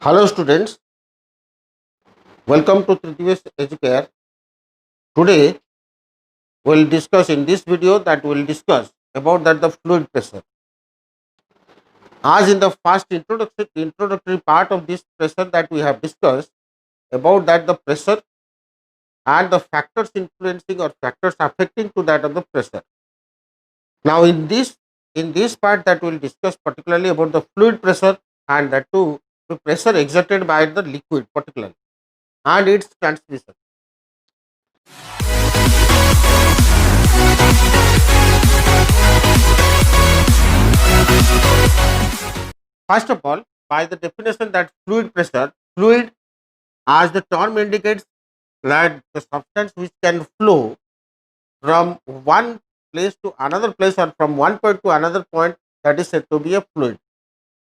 Hello students, welcome to Tritivesh Educare. Today we will discuss in this video that we will discuss about that the fluid pressure. As in the first introductory part of this pressure that we have discussed about that the pressure and the factors influencing or factors affecting to that of the pressure. Now in this part that we will discuss particularly about the fluid pressure and that too the pressure exerted by the liquid particularly and its transmission. First of all, by the definition that fluid pressure, fluid as the term indicates that the substance which can flow from one place to another place or from one point to another point, that is said to be a fluid.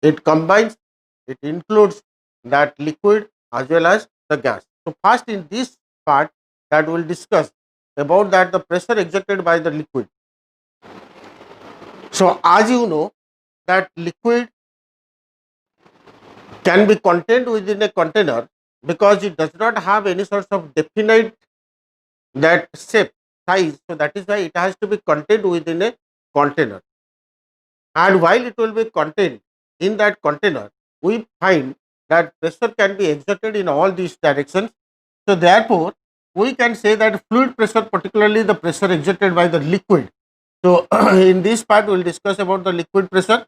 It combines, it includes that liquid as well as the gas. So first in this part that we will discuss about that the pressure exerted by the liquid. So as you know that liquid can be contained within a container because it does not have any sort of definite that shape size, so that is why it has to be contained within a container. And while it will be contained in that container, we find that pressure can be exerted in all these directions. So therefore we can say that fluid pressure, particularly the pressure exerted by the liquid. So in this part we will discuss about the liquid pressure.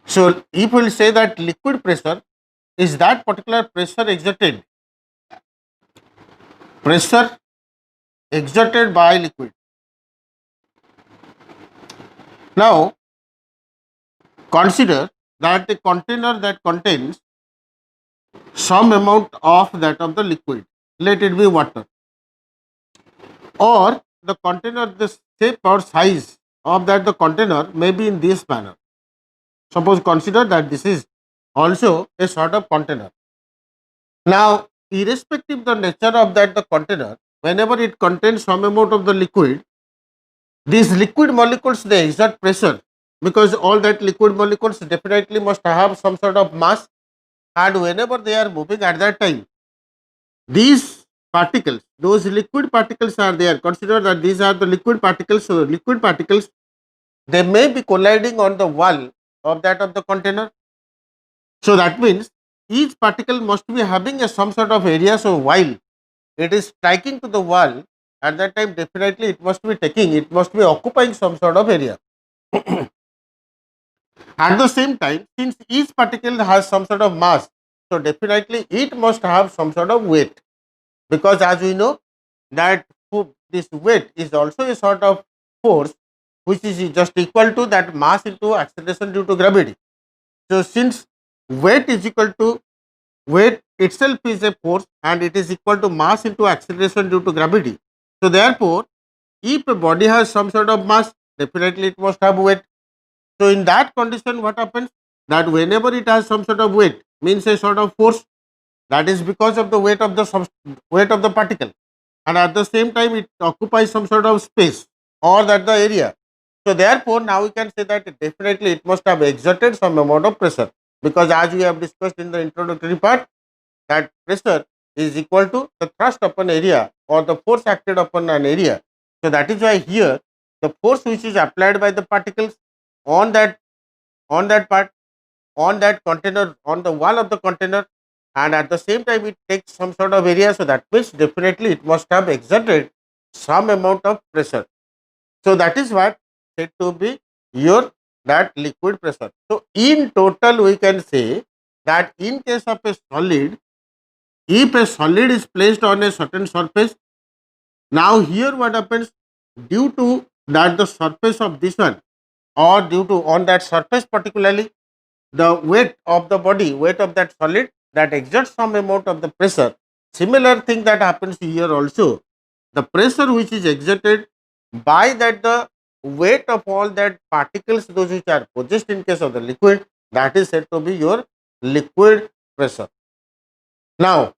So if we will say that liquid pressure is that particular pressure exerted by liquid. Now consider that a container that contains some amount of that of the liquid, let it be water, or the container, the shape or size of that the container may be in this manner. Suppose consider that this is also a sort of container. Now irrespective the nature of that the container, whenever it contains some amount of the liquid, these liquid molecules they exert pressure, because all that liquid molecules definitely must have some sort of mass, and whenever they are moving at that time, these particles, those liquid particles are there. Consider that these are the liquid particles. So liquid particles, they may be colliding on the wall of that of the container. So that means each particle must be having a some sort of area. So while it is striking to the wall, at that time definitely it must be occupying some sort of area. At the same time, since each particle has some sort of mass, so definitely it must have some sort of weight, because as we know that this weight is also a sort of force which is just equal to that mass into acceleration due to gravity. So since weight is equal to weight itself is a force and it is equal to mass into acceleration due to gravity. So therefore, if a body has some sort of mass, definitely it must have weight. So in that condition, what happens? That whenever it has some sort of weight, means a sort of force, that is because of the weight of the particle, and at the same time it occupies some sort of space or that the area. So therefore now we can say that definitely it must have exerted some amount of pressure, because as we have discussed in the introductory part, that pressure is equal to the thrust upon area or the force acted upon an area. So that is why here the force which is applied by the particles on that part, on that container, on the wall of the container, and at the same time it takes some sort of area. So that means definitely it must have exerted some amount of pressure. So that is what said to be your that liquid pressure. So in total we can say that in case of a solid, if a solid is placed on a certain surface, now here what happens, due to that the surface of this one, or due to on that surface particularly, the weight of the body, weight of that solid, that exerts some amount of the pressure. Similar thing that happens here also. The pressure which is exerted by that the weight of all that particles, those which are possessed in case of the liquid, that is said to be your liquid pressure. Now,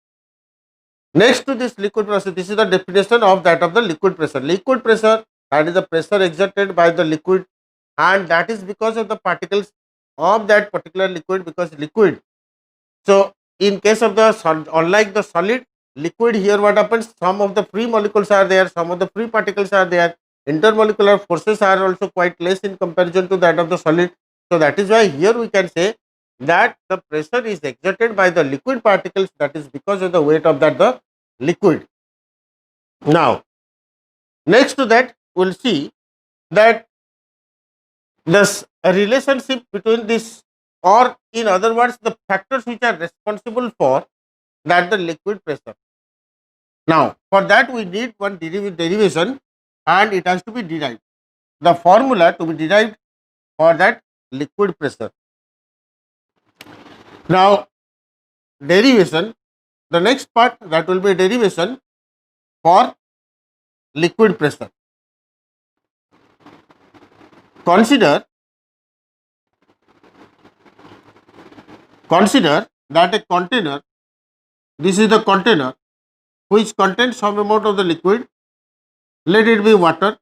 next to this liquid pressure, this is the definition of that of the liquid pressure. Liquid pressure, that is the pressure exerted by the liquid, and that is because of the particles of that particular liquid, because liquid So in case of the unlike the solid, liquid, here what happens, some of the free molecules are there, some of the free particles are there, intermolecular forces are also quite less in comparison to that of the solid. So that is why here we can say that the pressure is exerted by the liquid particles, that is because of the weight of that the liquid. Now next to that we will see that this relationship between this, or in other words the factors which are responsible for that the liquid pressure. Now for that we need one derivation, and it has to be derived. The formula to be derived for that liquid pressure. Now derivation, the next part, that will be derivation for liquid pressure. Consider that a container, this is the container which contains some amount of the liquid, let it be water,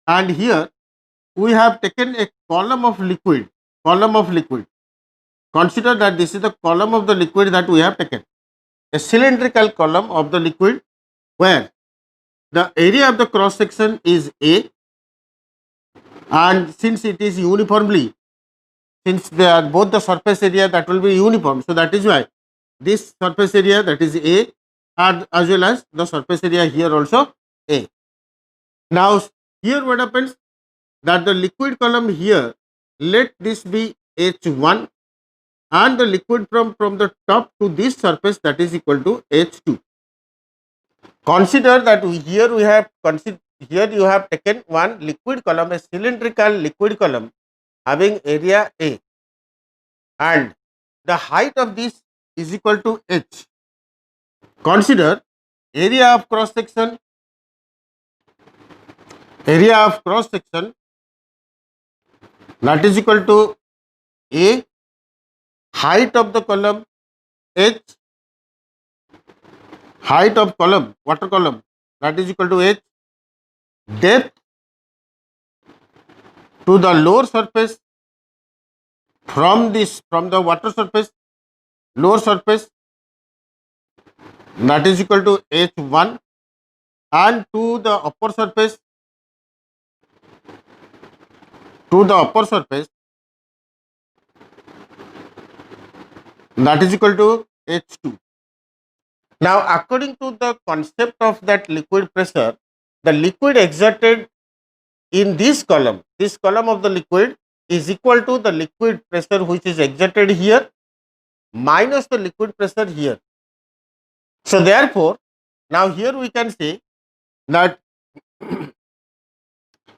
and here we have taken a column of liquid. Consider that this is the column of the liquid that we have taken, a cylindrical column of the liquid where the area of the cross section is A, and since it is uniformly, since they are both the surface area, that will be uniform, so that is why this surface area, that is A, and as well as the surface area here also A. Now here what happens, that the liquid column here, let this be H1, and the liquid from the top to this surface, that is equal to H2. Consider that here you have taken one liquid column, a cylindrical liquid column having area A, and the height of this is equal to H. Consider area of cross section that is equal to A, height of the column H, height of column, water column, that is equal to H, depth to the lower surface from the water surface, lower surface, that is equal to H1, and to the upper surface, that is equal to H2. Now according to the concept of that liquid pressure, the liquid exerted in this column of the liquid is equal to the liquid pressure which is exerted here minus the liquid pressure here. So therefore now here we can say that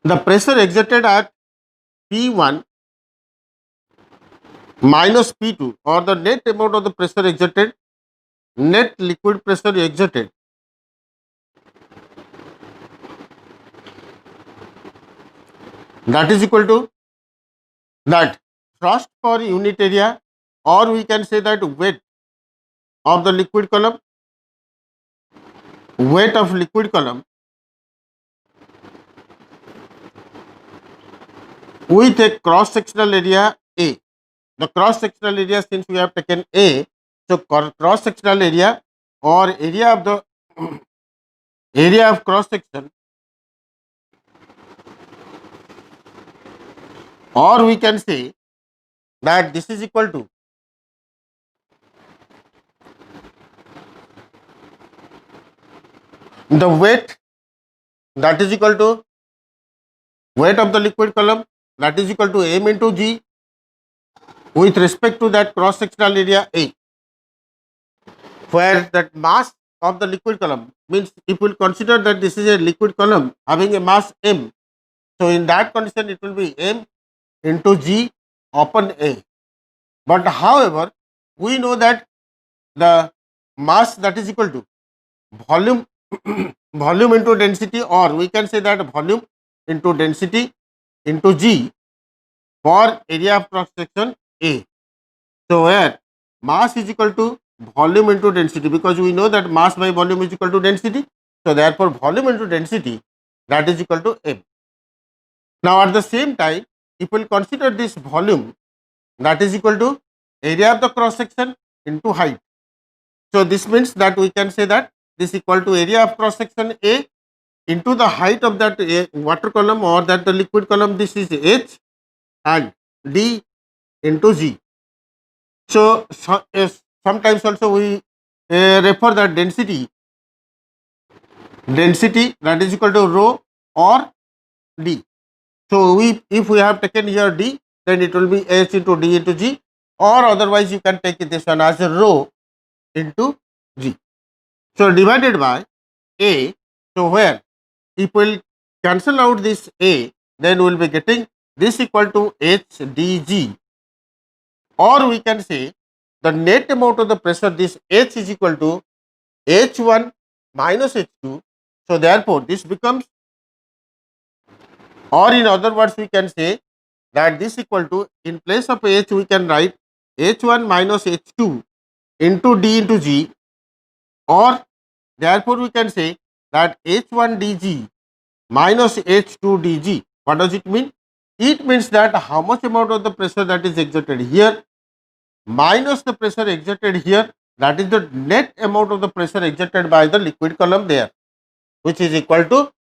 the pressure exerted at P1 minus P2, or the net amount of the pressure exerted, net liquid pressure exerted, that is equal to that thrust per unit area, or we can say that weight of the liquid column, with a cross sectional area A. The cross sectional area, since we have taken A, so cross sectional area or area of the area of cross section, or we can say that this is equal to the weight, that is equal to weight of the liquid column, that is equal to m into g with respect to that cross sectional area A, where that mass of the liquid column, means if we consider that this is a liquid column having a mass m, so in that condition it will be m into g upon A. But however, we know that the mass, that is equal to volume volume into density, or we can say that volume into density into g for area of cross section A. So where mass is equal to volume into density, because we know that mass by volume is equal to density, so therefore volume into density, that is equal to m. Now at the same time, if we will consider this volume, that is equal to area of the cross section, into height. So this means that we can say that this equal to area of cross section A into the height of that water column or that the liquid column. This is H and D into G. So, sometimes also we refer that density that is equal to rho or D. So, if we have taken here D, then it will be H into D into G, or otherwise you can take this one as a rho into G. So, divided by A. So, where if we will cancel out this A, then we will be getting this equal to H D G, or we can say the net amount of the pressure, this H is equal to H1 minus H2. So, therefore, this becomes, or in other words we can say that this equal to, in place of H we can write H1 minus H2 into D into G, or therefore we can say that H1 dG minus H2 dG. What does it mean? It means that how much amount of the pressure that is exerted here minus the pressure exerted here, that is the net amount of the pressure exerted by the liquid column there, which is equal to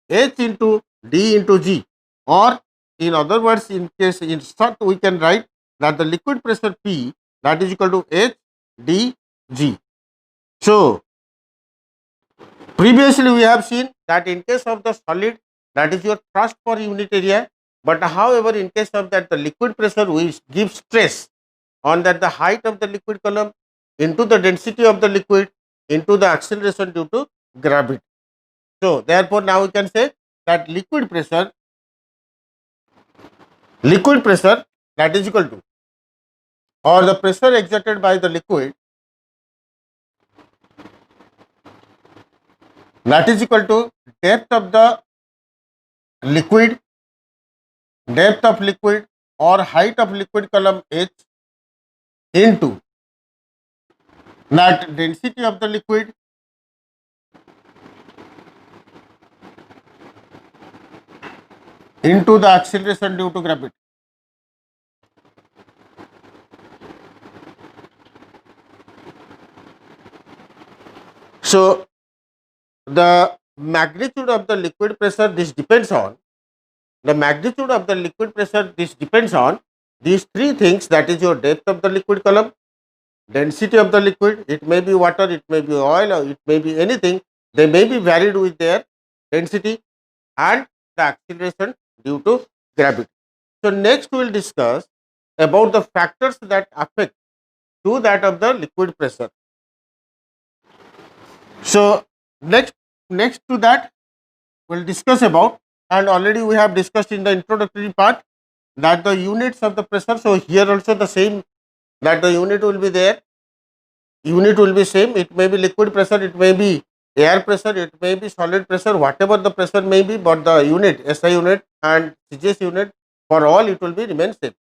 H into D into G, or in other words, in case in short we can write that the liquid pressure P, that is equal to H D G. So, previously we have seen that in case of the solid, that is your thrust per unit area, but however in case of that the liquid pressure we give stress on that the height of the liquid column into the density of the liquid into the acceleration due to gravity. So, therefore, now we can say that liquid pressure that is equal to, or the pressure exerted by the liquid, that is equal to depth of liquid or height of liquid column H into that density of the liquid into the acceleration due to gravity. So, the magnitude of the liquid pressure, this depends on the magnitude of the liquid pressure, this depends on these three things, that is your depth of the liquid column, density of the liquid, it may be water, it may be oil, or it may be anything, they may be varied with their density, and the acceleration due to gravity. So, next we will discuss about the factors that affect to that of the liquid pressure. So, next to that we will discuss about, and already we have discussed in the introductory part, that the units of the pressure. So, here also the same, that the unit will be there, unit will be same, it may be liquid pressure, it may be air pressure, it may be solid pressure, whatever the pressure may be, but the unit SI unit and CGS unit, for all it will be remain same.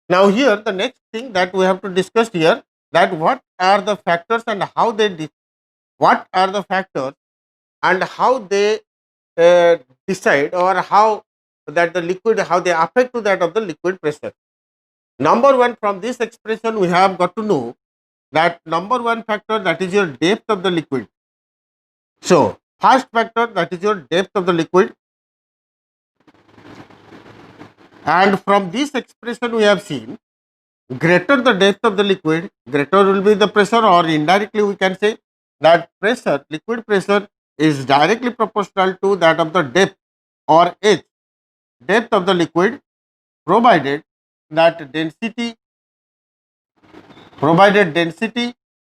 Now, here the next thing that we have to discuss here, that what are the factors and how they decide, or how that the liquid, how they affect to that of the liquid pressure. Number one, from this expression we have got to know that number one factor, that is your depth of the liquid. So, first factor, that is your depth of the liquid, and from this expression we have seen, greater the depth of the liquid, greater will be the pressure, or indirectly we can say that pressure, liquid pressure is directly proportional to that of the depth, or H, depth of the liquid, provided density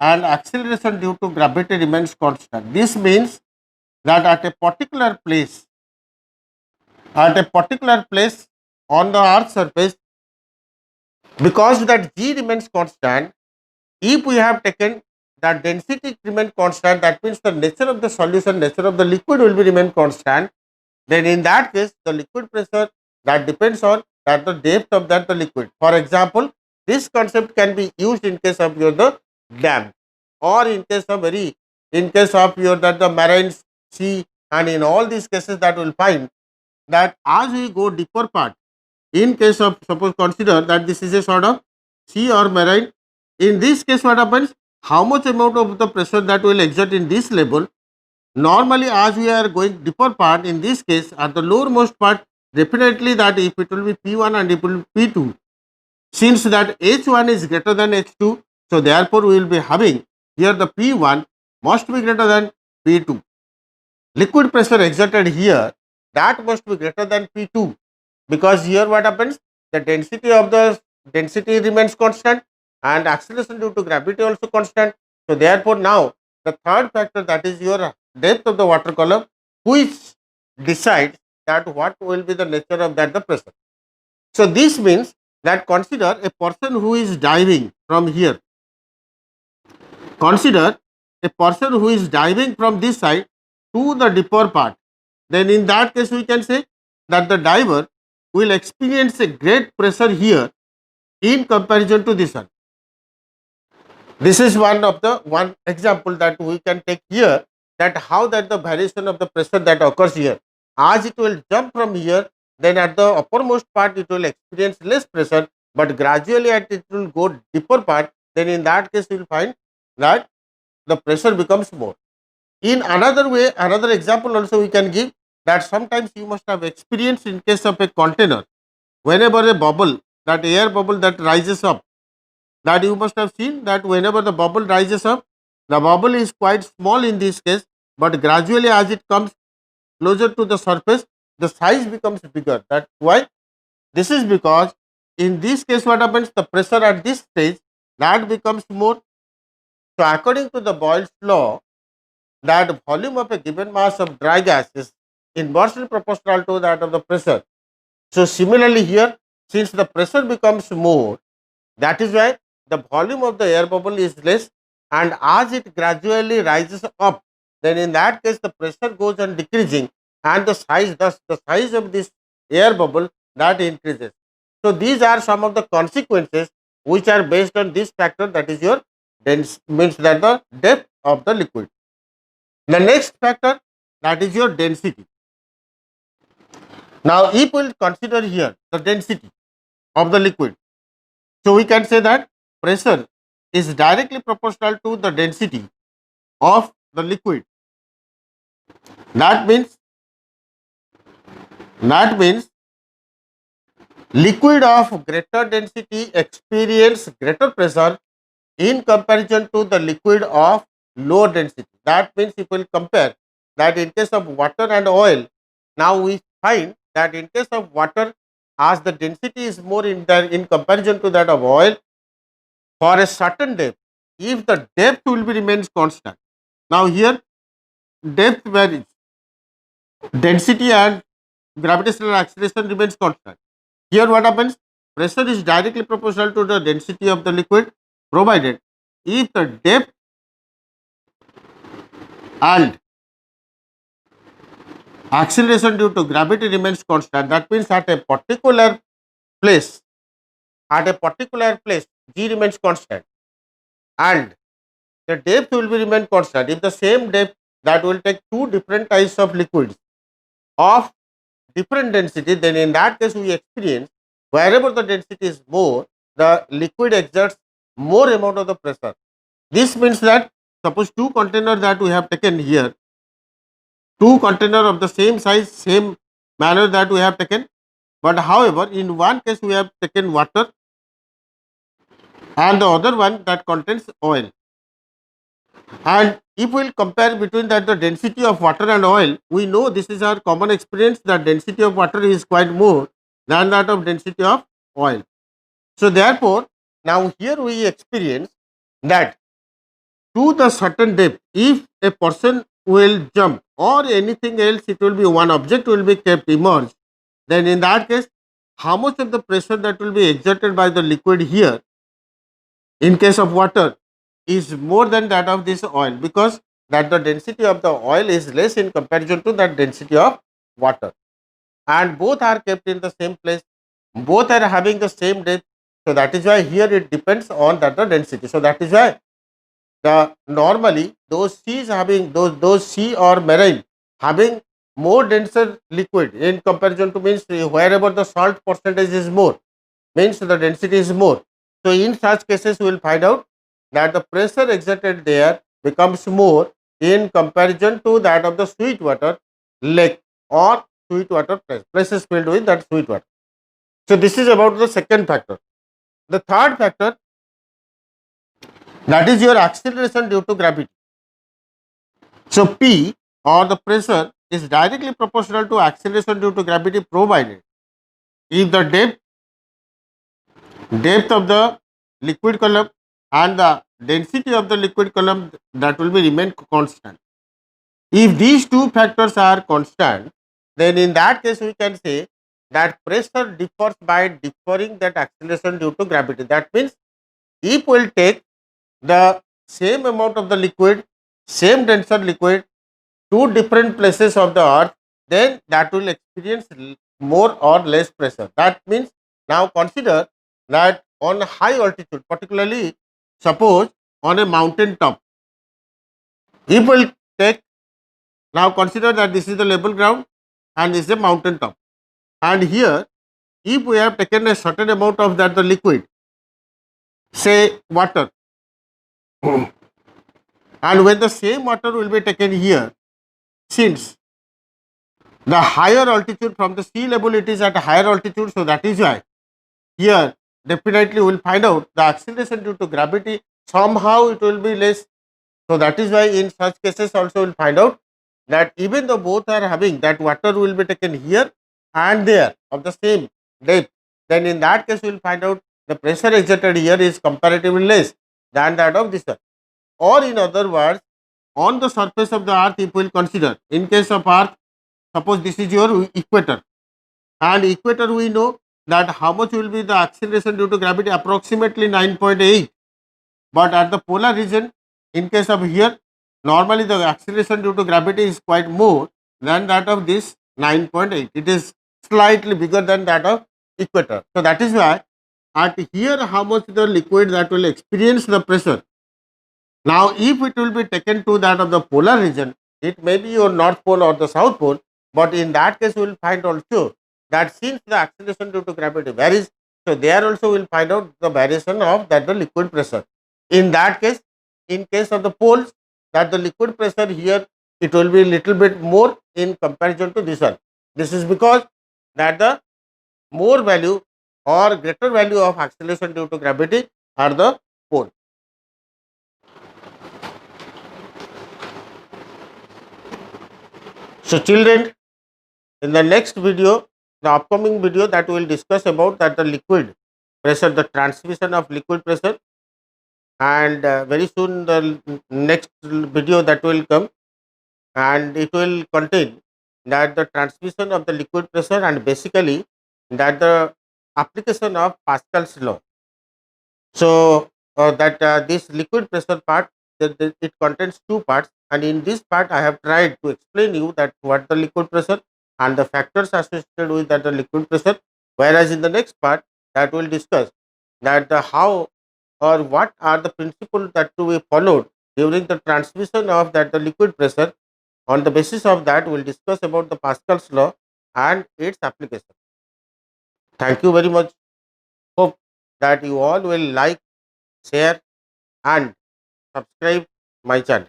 and acceleration due to gravity remains constant. This means that at a particular place on the earth surface, because that G remains constant, if we have taken that density remain constant, that means the nature of the solution, nature of the liquid will be remain constant, then in that case the liquid pressure, that depends on that the depth of that the liquid. For example, this concept can be used in case of your the dam, or in case of your that the marine sea, and in all these cases that will find that as we go deeper part, in case of, suppose consider that this is a sort of sea or marine in this case what happens, how much amount of the pressure that will exert in this level. Normally as we are going deeper part, in this case at the lowermost part, definitely that if it will be P1 and it will be P2, since that H1 is greater than H2, so therefore we will be having here the P1 must be greater than P2. Liquid pressure exerted here, that must be greater than P2, because here what happens, the density remains constant and acceleration due to gravity also constant. So therefore now the third factor, that is your depth of the water column, which decides that what will be the nature of that the pressure. So this means that consider a person who is diving from here. Consider a person who is diving from this side to the deeper part. Then in that case we can say that the diver will experience a great pressure here in comparison to this one. This is one example that we can take here, that how that the variation of the pressure that occurs here. As it will jump from here, then at the uppermost part it will experience less pressure, but gradually as it will go deeper part, then in that case you will find that the pressure becomes more. In another way, another example also we can give, that sometimes you must have experienced in case of a container, whenever a bubble, that air bubble that rises up, that you must have seen that whenever the bubble rises up, the bubble is quite small in this case, but gradually as it comes closer to the surface, the size becomes bigger. That's why. This is because in this case what happens, the pressure at this stage that becomes more. So according to the Boyle's law, that volume of a given mass of dry gas is inversely proportional to that of the pressure. So similarly here, since the pressure becomes more, that is why the volume of the air bubble is less, and as it gradually rises up, then in that case the pressure goes on decreasing and the size, thus the size of this air bubble that increases. So these are some of the consequences which are based on this factor, that is your means that the depth of the liquid. The next factor, that is your density. Now if we will consider here the density of the liquid, so we can say that pressure is directly proportional to the density of the liquid. That means liquid of greater density experience greater pressure in comparison to the liquid of lower density. That means if we will compare that in case of water and oil, now we find that in case of water, as the density is more in comparison to that of oil, for a certain depth, if the depth will be remains constant. Now here depth varies, density and gravitational acceleration remains constant. Here what happens? Pressure is directly proportional to the density of the liquid, provided if the depth and acceleration due to gravity remains constant. That means at a particular place, g remains constant and the depth will be remain constant. If the same depth, that will take two different types of liquids of different density, then in that case we experience wherever the density is more, the liquid exerts more amount of the pressure. This means that suppose two containers that we have taken here, two containers of the same size, same manner that we have taken, but however in one case we have taken water and the other one that contains oil. And if we will compare between that the density of water and oil, we know this is our common experience that density of water is quite more than that of density of oil. So therefore, now here we experience that to the certain depth, if a person will jump or anything else, it will be one object will be kept immersed, then in that case, how much of the pressure that will be exerted by the liquid here in case of water is more than that of this oil, because that the density of the oil is less in comparison to that density of water, and both are kept in the same place, both are having the same depth. So that is why here it depends on that the density. So that is why the normally those seas having those sea or marine having more denser liquid in comparison to, means wherever the salt percentage is more, means the density is more. So in such cases we will find out that the pressure exerted there becomes more in comparison to that of the sweet water lake or sweet water places filled with that sweet water. So this is about the second factor. The third factor, that is your acceleration due to gravity. So P, or the pressure, is directly proportional to acceleration due to gravity, provided if the depth of the liquid column and the density of the liquid column, that will be remain constant. If these two factors are constant, then in that case we can say that pressure differs by differing that acceleration due to gravity. That means if we will take the same amount of the liquid, same denser liquid, two different places of the earth, then that will experience more or less pressure. That means now consider that on high altitude, particularly suppose on a mountain top, if we will take, now consider that this is the level ground and this is a mountain top, and here if we have taken a certain amount of that the liquid, say water, and when the same water will be taken here, since the higher altitude from the sea level, it is at a higher altitude, so that is why here definitely we will find out the acceleration due to gravity, somehow it will be less. So that is why in such cases also we will find out that even though both are having that water will be taken here and there of the same depth, then in that case we will find out the pressure exerted here is comparatively less than that of this earth. Or in other words, on the surface of the earth, if we will consider, in case of earth, suppose this is your equator, and equator we know that how much will be the acceleration due to gravity, approximately 9.8, but at the polar region, in case of here, normally the acceleration due to gravity is quite more than that of this 9.8, it is slightly bigger than that of equator. So that is why at here how much the liquid that will experience the pressure. Now if it will be taken to that of the polar region, it may be your north pole or the south pole, but in that case we will find also that since the acceleration due to gravity varies, so there also we will find out the variation of that the liquid pressure. In that case, in case of the poles, that the liquid pressure here, it will be little bit more in comparison to this one. This is because that the more value or greater value of acceleration due to gravity are the pole. So children, in the next video, the upcoming video, that we will discuss about that the liquid pressure, the transmission of liquid pressure, and very soon the next video that will come, and it will contain that the transmission of the liquid pressure and basically that the application of Pascal's law. So that this liquid pressure part, it contains two parts, and in this part I have tried to explain you that what the liquid pressure and the factors associated with that the liquid pressure, whereas in the next part that will discuss that the how or what are the principles that to be followed during the transmission of that the liquid pressure. On the basis of that, we will discuss about the Pascal's law and its application. Thank you very much. Hope that you all will like, share and subscribe my channel.